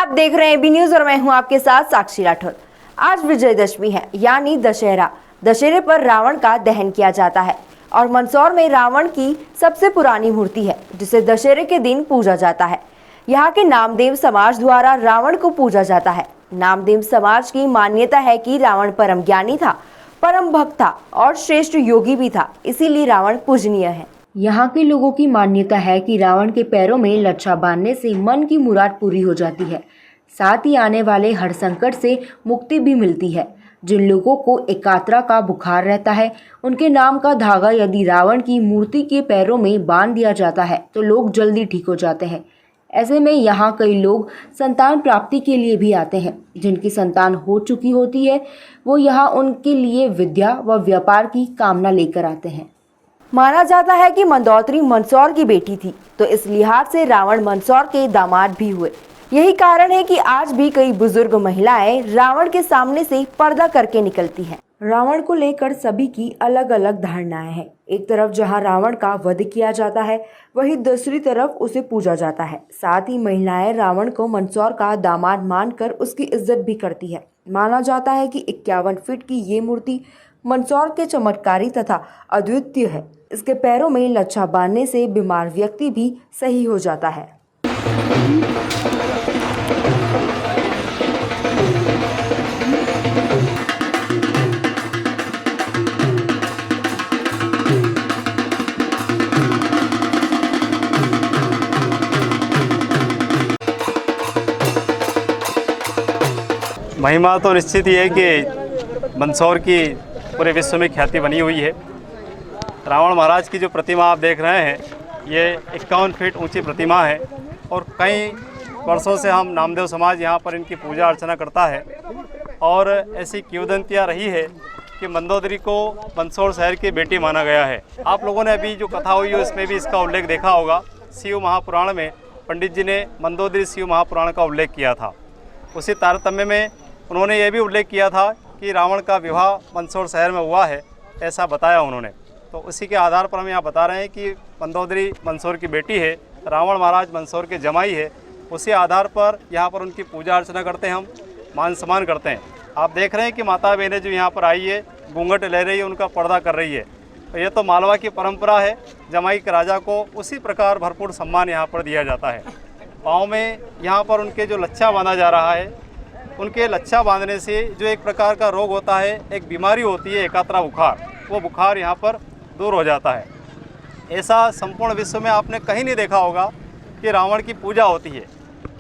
आप देख रहे हैं एबी न्यूज और मैं हूं आपके साथ साक्षी राठौर। आज विजयदशमी है यानी दशहरा। दशहरे पर रावण का दहन किया जाता है और मंदसौर में रावण की सबसे पुरानी मूर्ति है जिसे दशहरे के दिन पूजा जाता है। यहाँ के नामदेव समाज द्वारा रावण को पूजा जाता है। नामदेव समाज की मान्यता है कि रावण परम ज्ञानी था, परम भक्त था और श्रेष्ठ योगी भी था, इसीलिए रावण पूजनीय है। यहाँ के लोगों की मान्यता है कि रावण के पैरों में लच्छा बांधने से मन की मुराद पूरी हो जाती है, साथ ही आने वाले हर संकट से मुक्ति भी मिलती है। जिन लोगों को एकात्रा का बुखार रहता है, उनके नाम का धागा यदि रावण की मूर्ति के पैरों में बांध दिया जाता है तो लोग जल्दी ठीक हो जाते हैं। ऐसे में यहाँ कई लोग संतान प्राप्ति के लिए भी आते हैं। जिनकी संतान हो चुकी होती है वो यहाँ उनके लिए विद्या व व्यापार की कामना लेकर आते हैं। माना जाता है कि मंदोदरी मंदसौर की बेटी थी, तो इस लिहाज से रावण मंदसौर के दामाद भी हुए। यही कारण है कि आज भी कई बुजुर्ग महिलाएं रावण के सामने से पर्दा करके निकलती हैं। रावण को लेकर सभी की अलग अलग धारणाएं हैं। एक तरफ जहां रावण का वध किया जाता है, वहीं दूसरी तरफ उसे पूजा जाता है। साथ ही महिलाएं रावण को मंदसौर का दामाद मानकर उसकी इज्जत भी करती है। माना जाता है कि 51 फीट की ये मूर्ति मंदसौर के चमत्कारी तथा अद्वितीय है। इसके पैरों में लच्छा बांधने से बीमार व्यक्ति भी सही हो जाता है। महिमा तो निश्चित ही है कि मंदसौर की पूरे विश्व में ख्याति बनी हुई है। रावण महाराज की जो प्रतिमा आप देख रहे हैं, ये 51 फीट ऊंची प्रतिमा है और कई वर्षों से हम नामदेव समाज यहाँ पर इनकी पूजा अर्चना करता है। और ऐसी किंवदंतियाँ रही है कि मंदोदरी को मंदसौर शहर की बेटी माना गया है। आप लोगों ने अभी जो कथा हुई है उसमें भी इसका उल्लेख देखा होगा। शिव महापुराण में पंडित जी ने मंदोदरी शिव महापुराण का उल्लेख किया था। उसी तारतम्य में उन्होंने ये भी उल्लेख किया था कि रावण का विवाह मंदसौर शहर में हुआ है, ऐसा बताया उन्होंने। तो उसी के आधार पर हम यहाँ बता रहे हैं कि मंदोदरी मंदसौर की बेटी है, रावण महाराज मंदसौर के जमाई है। उसी आधार पर यहाँ पर उनकी पूजा अर्चना करते हैं, हम मान सम्मान करते हैं। आप देख रहे हैं कि माता बहनें जो यहाँ पर आई है, घूंघट ले रही है, उनका पर्दा कर रही है। तो ये तो मालवा की परंपरा है। जमाई के राजा को उसी प्रकार भरपूर सम्मान यहाँ पर दिया जाता है। पाँव में यहाँ पर उनके जो लच्छा बांधा जा रहा है, उनके लच्छा बांधने से जो एक प्रकार का रोग होता है, एक बीमारी होती है एकात्रा बुखार, वो बुखार यहाँ पर दूर हो जाता है। ऐसा संपूर्ण विश्व में आपने कहीं नहीं देखा होगा कि रावण की पूजा होती है।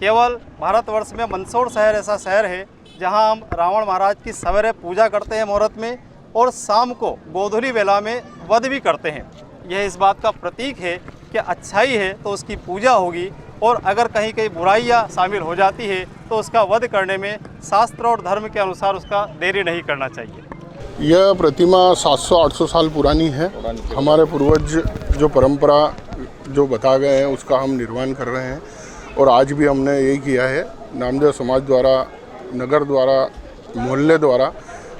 केवल भारतवर्ष में मंदसौर शहर ऐसा शहर है जहाँ हम रावण महाराज की सवेरे पूजा करते हैं मुहूर्त में, और शाम को गोधूली वेला में वध भी करते हैं। यह इस बात का प्रतीक है कि अच्छाई है तो उसकी पूजा होगी, और अगर कहीं कहीं बुराइयाँ शामिल हो जाती है तो उसका वध करने में शास्त्र और धर्म के अनुसार उसका देरी नहीं करना चाहिए। यह प्रतिमा 700-800 साल पुरानी है। हमारे पूर्वज जो परंपरा जो बता गए हैं उसका हम निर्वहन कर रहे हैं, और आज भी हमने यही किया है। नामदेव समाज द्वारा, नगर द्वारा, मोहल्ले द्वारा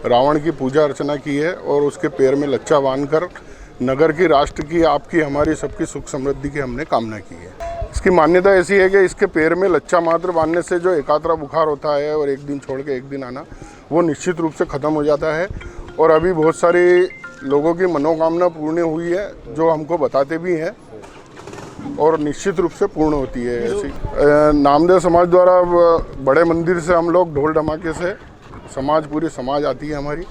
रावण की पूजा अर्चना की है, और उसके पैर में लच्छा बांधकर नगर की, राष्ट्र की, आपकी, हमारी सबकी सुख समृद्धि की हमने कामना की है। इसकी मान्यता ऐसी है कि इसके पैर में लच्छा मात्र बांधने से जो एकात्रा बुखार होता है और एक दिन छोड़ के एक दिन आना, वो निश्चित रूप से ख़त्म हो जाता है। और अभी बहुत सारे लोगों की मनोकामना पूर्ण हुई है, जो हमको बताते भी हैं, और निश्चित रूप से पूर्ण होती है। ऐसी नामदेव समाज द्वारा बड़े मंदिर से हम लोग ढोल ढमाके से पूरी समाज आती है हमारी,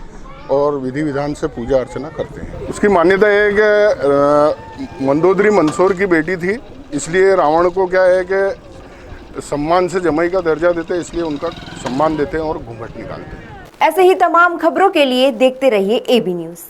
और विधि विधान से पूजा अर्चना करते हैं। उसकी मान्यता है कि मंदोदरी मंदसौर की बेटी थी, इसलिए रावण को क्या है कि सम्मान से जमाई का दर्जा देते हैं, इसलिए उनका सम्मान देते हैं और घूंघट निकालते हैं। ऐसे ही तमाम खबरों के लिए देखते रहिए एबी न्यूज।